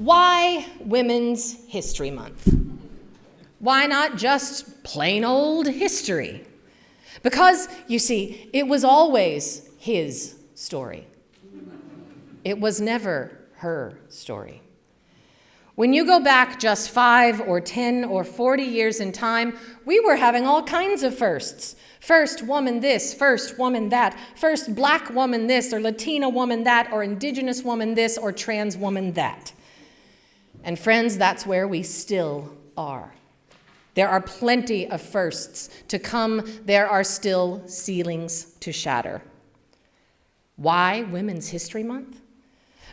Why Women's History Month? Why not just plain old history? Because, you see, it was always his story. It was never her story. When you go back just 5 or 10 or 40 years in time, we were having all kinds of firsts. First woman this, first woman that, first black woman this, or Latina woman that, or indigenous woman this, or trans woman that. And friends, that's where we still are. There are plenty of firsts to come. There are still ceilings to shatter. Why Women's History Month?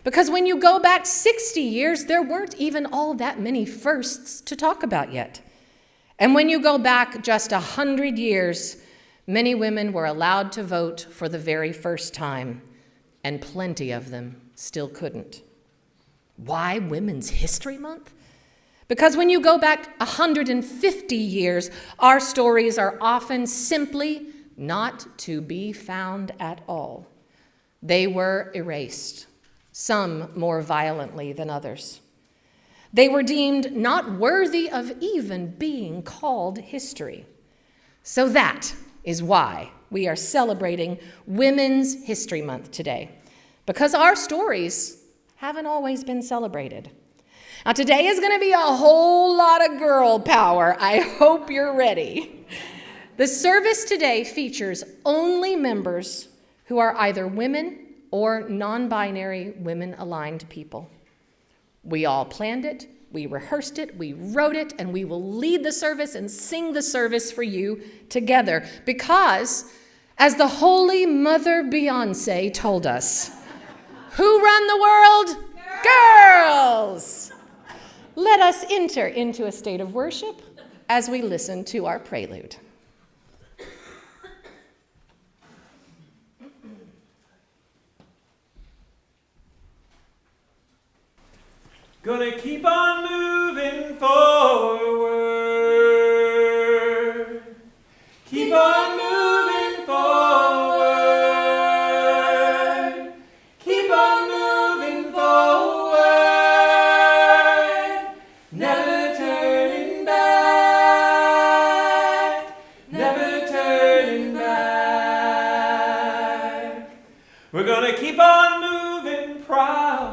Because when you go back 60 years, there weren't even all that many firsts to talk about yet. And when you go back just 100 years, many women were allowed to vote for the very first time, and plenty of them still couldn't. Why Women's History Month? Because when you go back 150 years, our stories are often simply not to be found at all. They were erased, some more violently than others. They were deemed not worthy of even being called history. So that is why we are celebrating Women's History Month today, because our stories haven't always been celebrated. Now, today is going to be a whole lot of girl power. I hope you're ready. The service today features only members who are either women or non-binary women-aligned people. We all planned it, we rehearsed it, we wrote it, and we will lead the service and sing the service for you together. Because, as the Holy Mother Beyonce told us, who run the world? Girls! Let us enter into a state of worship as we listen to our prelude. Gonna keep on moving forward. Keep on moving forward. Keep on moving forward. Never turning back. Never turning back. We're gonna keep on moving proudly.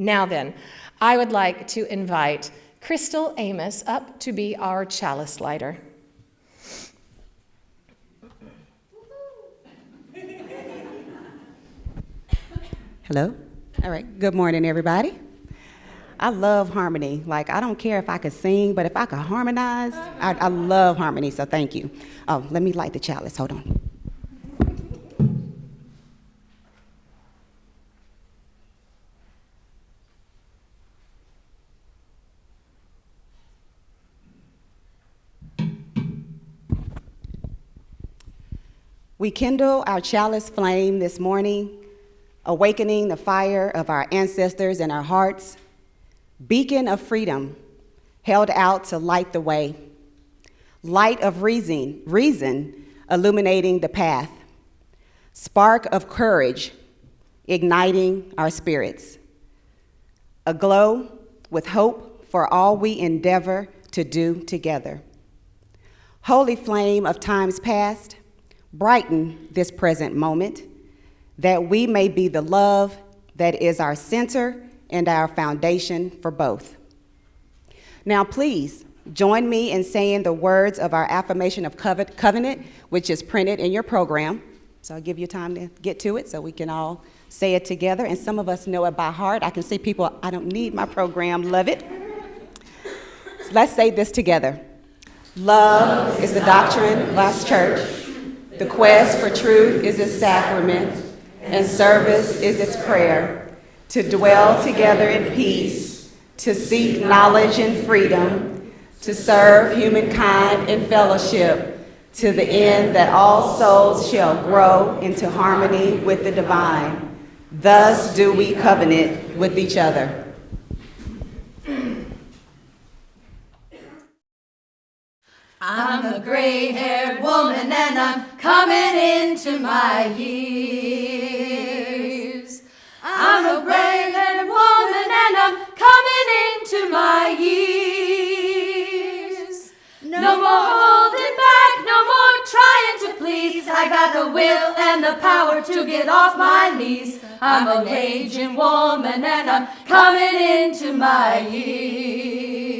Now then, I would like to invite Crystal Amos up to be our chalice lighter. Hello. All right. Good morning, everybody. I love harmony. Like, I don't care if I could sing, but if I could harmonize, I love harmony, so thank you. Oh, let me light the chalice. Hold on. We kindle our chalice flame this morning, awakening the fire of our ancestors in our hearts, beacon of freedom held out to light the way, light of reason illuminating the path, spark of courage igniting our spirits, aglow with hope for all we endeavor to do together. Holy flame of times past, brighten this present moment, that we may be the love that is our center and our foundation for both. Now, please join me in saying the words of our affirmation of covenant, which is printed in your program. So I'll give you time to get to it so we can all say it together. And some of us know it by heart. I can see people, I don't need my program, love it. So let's say this together. Love is the doctrine of God's church. The quest for truth is its sacrament, and service is its prayer. To dwell together in peace, to seek knowledge and freedom, to serve humankind in fellowship, to the end that all souls shall grow into harmony with the divine. Thus do we covenant with each other. I'm a gray-haired woman and I'm coming into my years. I'm a gray-haired woman and I'm coming into my years. No more holding back, no more trying to please. I got the will and the power to get off my knees. I'm an aging woman and I'm coming into my years.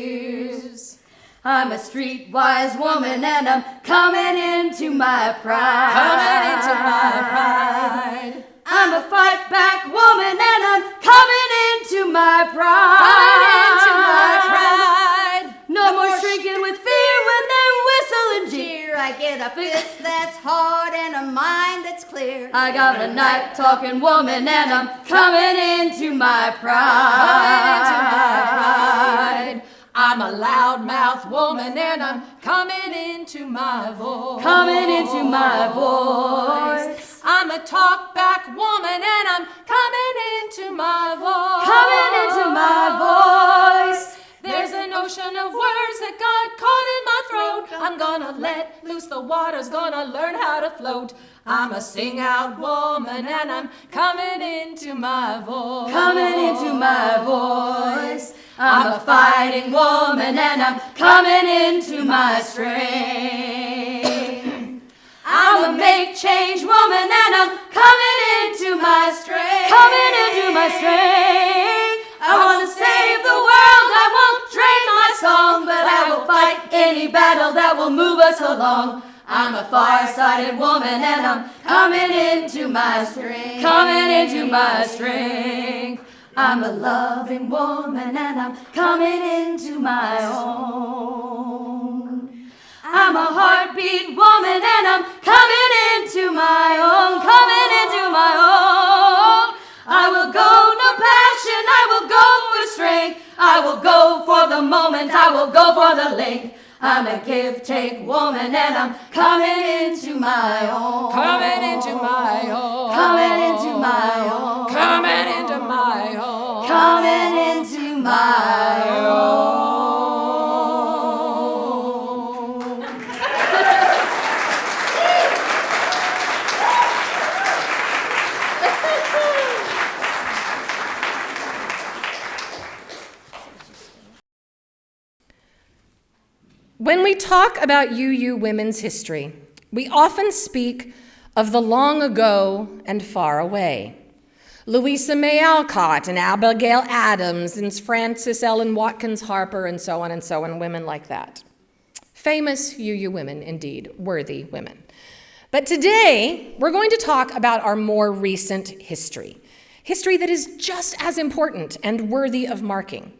I'm a streetwise woman and I'm coming into my pride. Coming into my pride. I'm a fight back woman and I'm coming into my pride. Coming into my pride. No more shrinking with fear when they whistle and jeer. I get a fist that's hard and a mind that's clear. I got a night talking woman and I'm coming into my pride. Coming into my pride. I'm a loudmouth woman and I'm coming into my voice. Coming into my voice. I'm a talkback woman and I'm coming into my voice. Coming into my voice. There's an ocean of words that got caught in my throat. I'm gonna let loose the waters, gonna learn how to float. I'm a sing-out woman and I'm coming into my voice. Coming into my voice. I'm a fighting woman and I'm coming into my strength. I'm a make change woman and I'm coming into my strength. Coming into my strength. I want to save the world, I won't drain my song, but I will fight any battle that will move us along. I'm a far-sighted woman and I'm coming into my strength. Coming into my strength. I'm a loving woman and I'm coming into my own. I'm a heartbeat woman and I'm coming into my own. Coming into my own. I will go no passion, I will go for strength. I will go for the moment, I will go for the length. I'm a give-take woman and I'm coming into my own. Coming into my own. Coming into my own. Coming into my own. Coming into my own. When we talk about UU women's history, we often speak of the long ago and far away. Louisa May Alcott and Abigail Adams and Frances Ellen Watkins Harper and so on, women like that. Famous UU women, indeed, worthy women. But today, we're going to talk about our more recent history that is just as important and worthy of marking.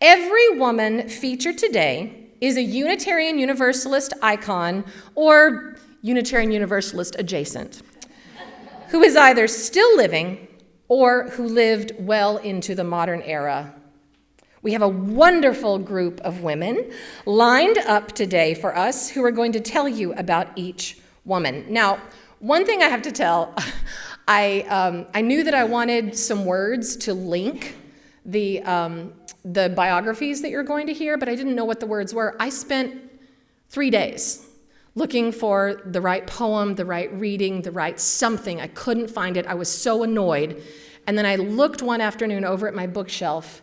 Every woman featured today is a Unitarian Universalist icon or Unitarian Universalist adjacent, who is either still living or who lived well into the modern era. We have a wonderful group of women lined up today for us who are going to tell you about each woman. Now, one thing I have to tell, I knew that I wanted some words to link the biographies that you're going to hear, but I didn't know what the words were. I spent 3 days looking for the right poem, the right reading, the right something. I couldn't find it. I was so annoyed. And then I looked one afternoon over at my bookshelf,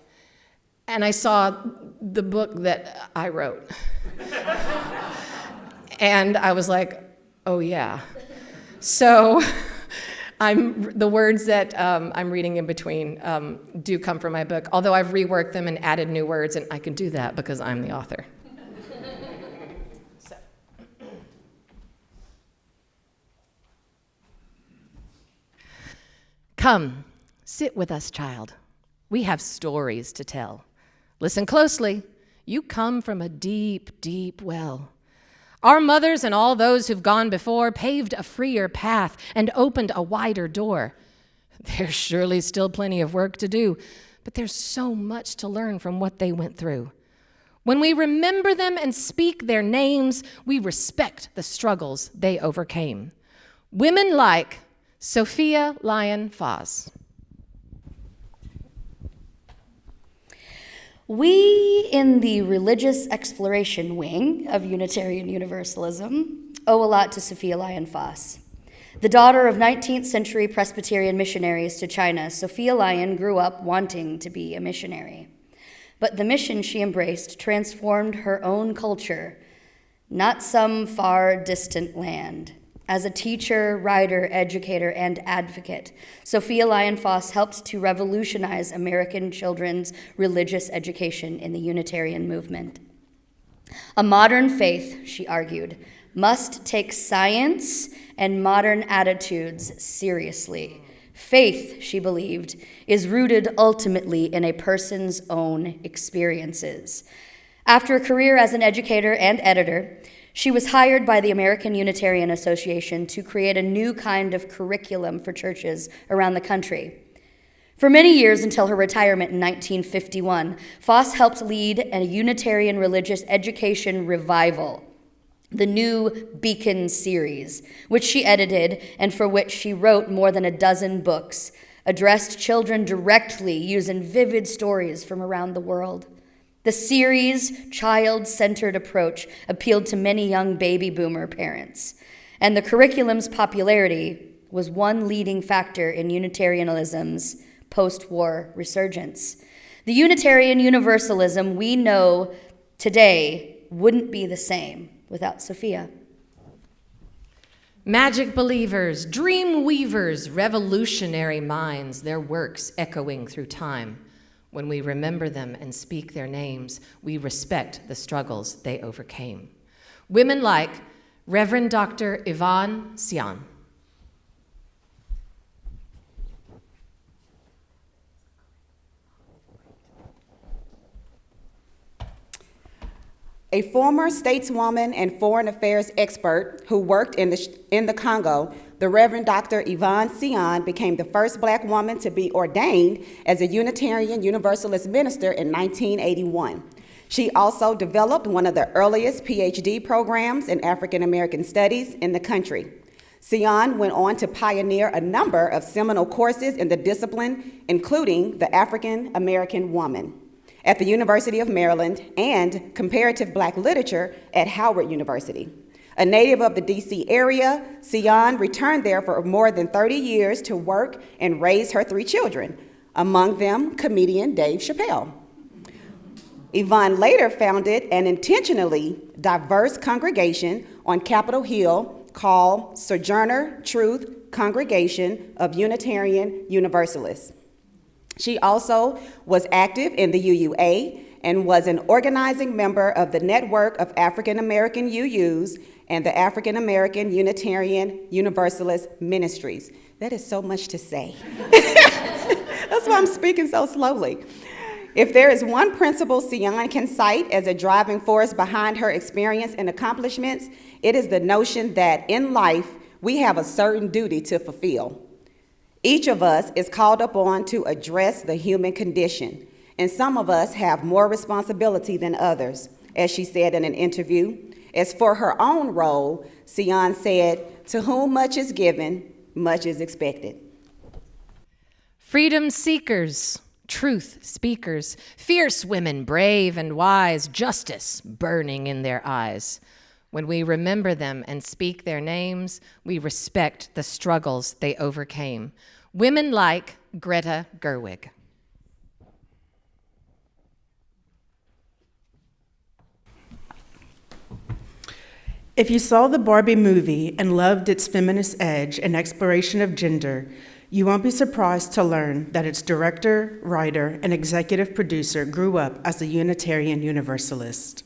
and I saw the book that I wrote. And I was like, oh yeah. So the words that I'm reading in between do come from my book, although I've reworked them and added new words, and I can do that because I'm the author. So. Come, sit with us, child. We have stories to tell. Listen closely. You come from a deep, deep well. Our mothers and all those who've gone before paved a freer path and opened a wider door. There's surely still plenty of work to do, but there's so much to learn from what they went through. When we remember them and speak their names, we respect the struggles they overcame. Women like Sophia Lyon-Fahs. We, in the religious exploration wing of Unitarian Universalism, owe a lot to Sophia Lyon-Fahs. The daughter of 19th century Presbyterian missionaries to China, Sophia Lyon grew up wanting to be a missionary. But the mission she embraced transformed her own culture, not some far distant land. As a teacher, writer, educator, and advocate, Sophia Lyon-Fahs helped to revolutionize American children's religious education in the Unitarian movement. A modern faith, she argued, must take science and modern attitudes seriously. Faith, she believed, is rooted ultimately in a person's own experiences. After a career as an educator and editor, she was hired by the American Unitarian Association to create a new kind of curriculum for churches around the country. For many years until her retirement in 1951, Fahs helped lead a Unitarian religious education revival, the New Beacon series, which she edited and for which she wrote more than a dozen books, addressed children directly using vivid stories from around the world. The series' child-centered approach appealed to many young baby boomer parents, and the curriculum's popularity was one leading factor in Unitarianism's post-war resurgence. The Unitarian Universalism we know today wouldn't be the same without Sophia. Magic believers, dream weavers, revolutionary minds, their works echoing through time. When we remember them and speak their names, we respect the struggles they overcame. Women like Reverend Dr. Yvonne Sion. A former stateswoman and foreign affairs expert who worked in the Congo, the Reverend Dr. Yvonne Sion became the first Black woman to be ordained as a Unitarian Universalist minister in 1981. She also developed one of the earliest PhD programs in African American studies in the country. Sion went on to pioneer a number of seminal courses in the discipline, including the African American Woman at the University of Maryland and Comparative Black Literature at Howard University. A native of the DC area, Sion returned there for more than 30 years to work and raise her 3 children, among them comedian Dave Chappelle. Yvonne later founded an intentionally diverse congregation on Capitol Hill called Sojourner Truth Congregation of Unitarian Universalists. She also was active in the UUA and was an organizing member of the Network of African American UUs and the African American Unitarian Universalist Ministries. That is so much to say. That's why I'm speaking so slowly. If there is one principle Sion can cite as a driving force behind her experience and accomplishments, it is the notion that in life, we have a certain duty to fulfill. Each of us is called upon to address the human condition, and some of us have more responsibility than others, as she said in an interview. As for her own role, Sion said, "To whom much is given, much is expected." Freedom seekers, truth speakers, fierce women, brave and wise, justice burning in their eyes. When we remember them and speak their names, we respect the struggles they overcame. Women like Greta Gerwig. If you saw the Barbie movie and loved its feminist edge and exploration of gender, you won't be surprised to learn that its director, writer, and executive producer grew up as a Unitarian Universalist.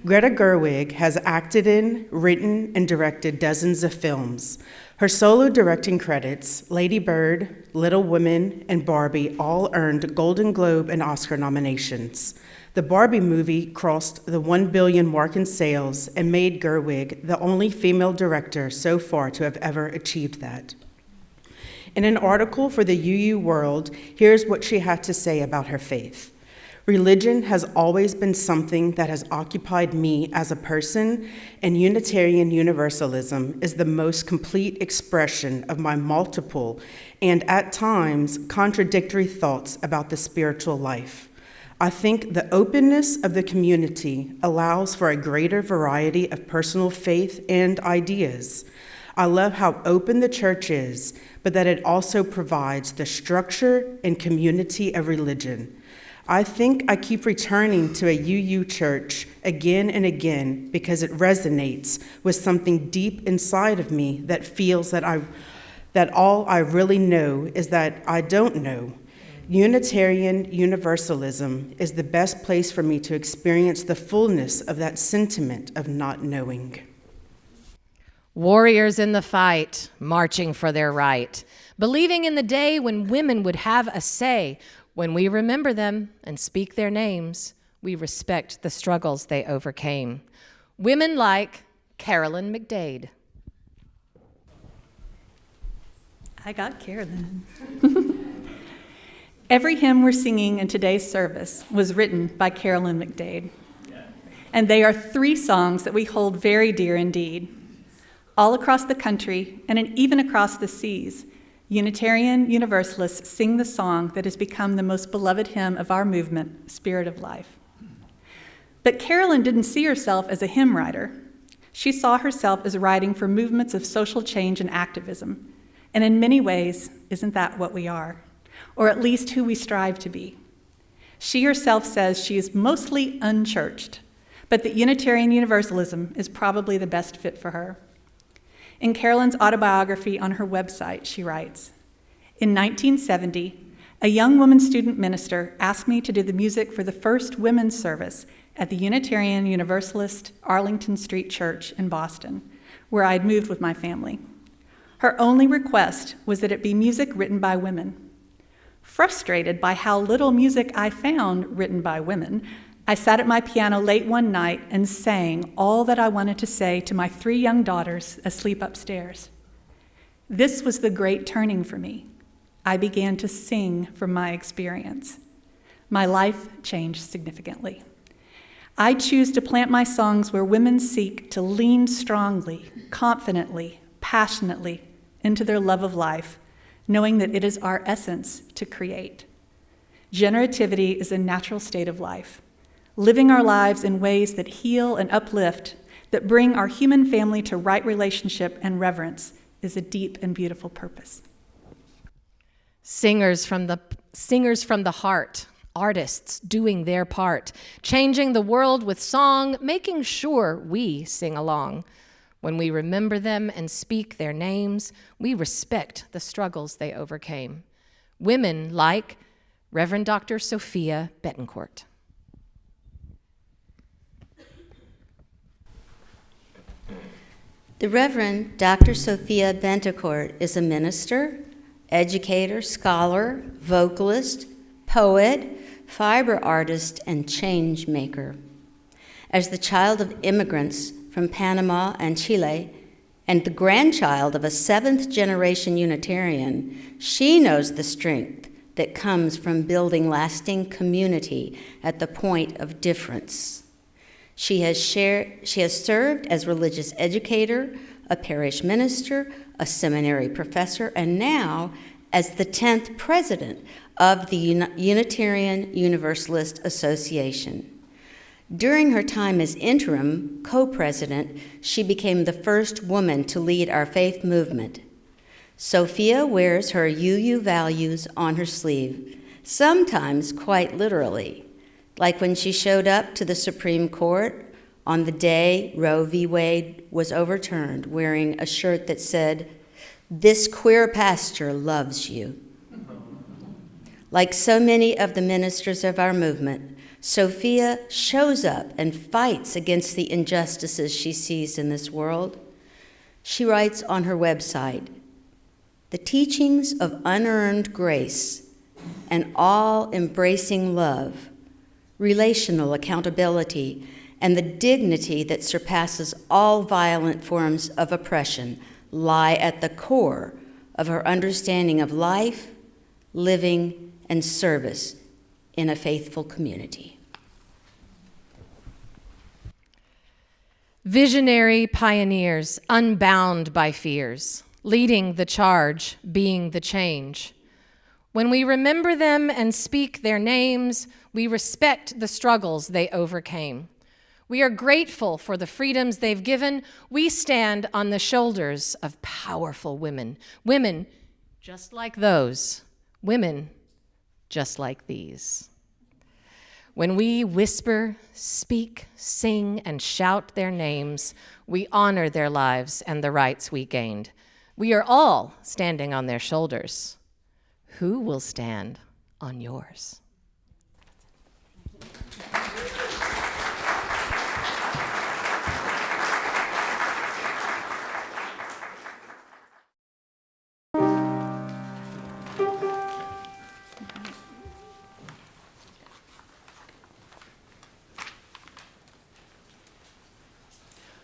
Greta Gerwig has acted in, written, and directed dozens of films. Her solo directing credits, Lady Bird, Little Women, and Barbie, all earned Golden Globe and Oscar nominations. The Barbie movie crossed the 1 billion mark in sales and made Gerwig the only female director so far to have ever achieved that. In an article for the UU World, here's what she had to say about her faith. Religion has always been something that has occupied me as a person, and Unitarian Universalism is the most complete expression of my multiple and, at times, contradictory thoughts about the spiritual life. I think the openness of the community allows for a greater variety of personal faith and ideas. I love how open the church is, but that it also provides the structure and community of religion. I think I keep returning to a UU church again and again because it resonates with something deep inside of me that feels that all I really know is that I don't know. Unitarian Universalism is the best place for me to experience the fullness of that sentiment of not knowing. Warriors in the fight, marching for their right, believing in the day when women would have a say. When we remember them and speak their names, we respect the struggles they overcame. Women like Carolyn McDade. I got Carolyn. Every hymn we're singing in today's service was written by Carolyn McDade. And they are 3 songs that we hold very dear indeed. All across the country, and even across the seas, Unitarian Universalists sing the song that has become the most beloved hymn of our movement, Spirit of Life. But Carolyn didn't see herself as a hymn writer. She saw herself as writing for movements of social change and activism. And in many ways, isn't that what we are? Or at least who we strive to be. She herself says she is mostly unchurched, but that Unitarian Universalism is probably the best fit for her. In Carolyn's autobiography on her website, she writes, "In 1970, a young woman student minister asked me to do the music for the first women's service at the Unitarian Universalist Arlington Street Church in Boston, where I had moved with my family. Her only request was that it be music written by women. Frustrated by how little music I found written by women, I sat at my piano late one night and sang all that I wanted to say to my 3 young daughters asleep upstairs. This was the great turning for me. I began to sing from my experience. My life changed significantly. I choose to plant my songs where women seek to lean strongly, confidently, passionately into their love of life, knowing that it is our essence to create. Generativity is a natural state of life. Living our lives in ways that heal and uplift, that bring our human family to right relationship and reverence, is a deep and beautiful purpose." Singers from the heart, artists doing their part, changing the world with song, making sure we sing along. When we remember them and speak their names, we respect the struggles they overcame. Women like Reverend Dr. Sophia Betancourt. The Reverend Dr. Sophia Betancourt is a minister, educator, scholar, vocalist, poet, fiber artist, and change maker. As the child of immigrants from Panama and Chile, and the grandchild of a seventh-generation Unitarian, she knows the strength that comes from building lasting community at the point of difference. She has served as religious educator, a parish minister, a seminary professor, and now as the 10th president of the Unitarian Universalist Association. During her time as interim co-president, she became the first woman to lead our faith movement. Sophia wears her UU values on her sleeve, sometimes quite literally, like when she showed up to the Supreme Court on the day Roe v. Wade was overturned, wearing a shirt that said, "This queer pastor loves you." Like so many of the ministers of our movement, Sophia shows up and fights against the injustices she sees in this world. She writes on her website, "The teachings of unearned grace and all-embracing love, relational accountability, and the dignity that surpasses all violent forms of oppression lie at the core of her understanding of life, living, and service in a faithful community." Visionary pioneers, unbound by fears, leading the charge, being the change. When we remember them and speak their names, we respect the struggles they overcame. We are grateful for the freedoms they've given. We stand on the shoulders of powerful women, women just like those, women just like these. When we whisper, speak, sing, and shout their names, we honor their lives and the rights we gained. We are all standing on their shoulders. Who will stand on yours?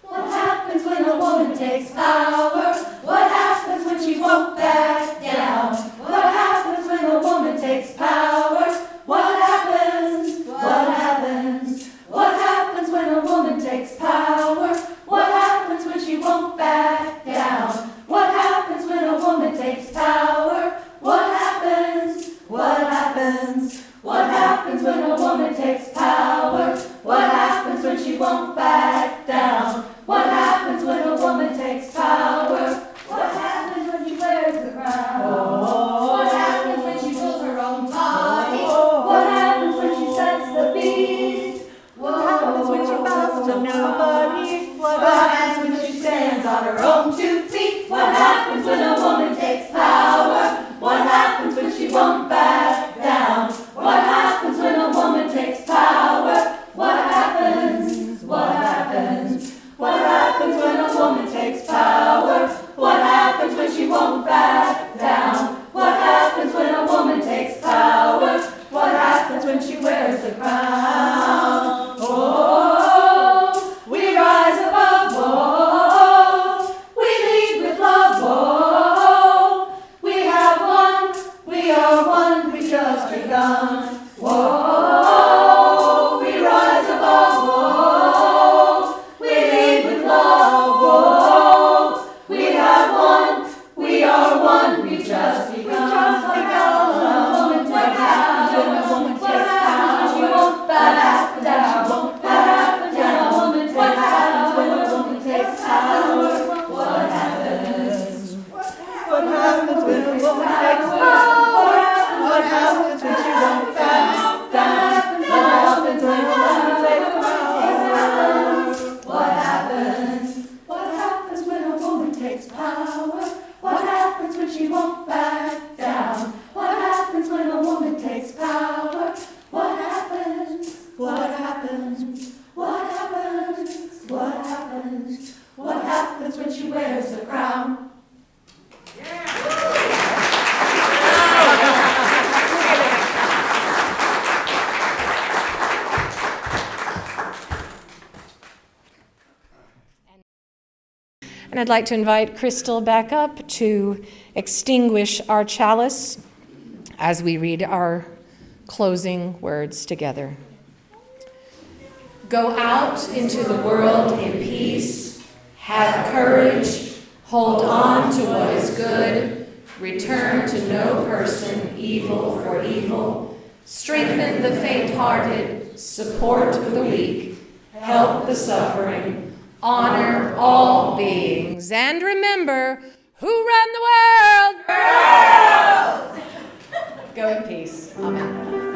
What happens when a woman takes power? What happens when she won't back down? What happens when a woman takes power? What happens? What happens? What happens when a woman takes power? What happens when she won't back down? What happens when a woman takes power? What happens? What happens? What happens when a woman takes power? What happens when she won't back down? What happens when a woman takes power? What happens when she wears the crown? What happens when she rules her own body? What happens when she sets the beat? What happens when she bows to nobody? What happens when she stands on her own 2 feet? What happens when a woman takes power? What happens when she won't back down? What happens when a woman takes power? What happens? What happens? What happens when a woman takes power? What happens when she won't back down? What happens when a woman takes power? What happens when she wears the crown? Oh, we rise above, oh, we lead with love, oh, we have one, we are one, we just begun. Whoa, we rise above, whoa, we lead with love, whoa, we have one, we are one, we just begun. What happens when a woman takes power? She won't back down. What happens when a woman takes power? What happens when a woman takes power? What happens? What happens when a woman takes power? What happens when she won't And I'd like to invite Crystal back up to extinguish our chalice as we read our closing words together. Go out into the world in peace, have courage, hold on to what is good, return to no person evil for evil, strengthen the faint-hearted, support the weak, help the suffering, honor all beings, and remember, who run the world? Girls! Go in peace. Amen.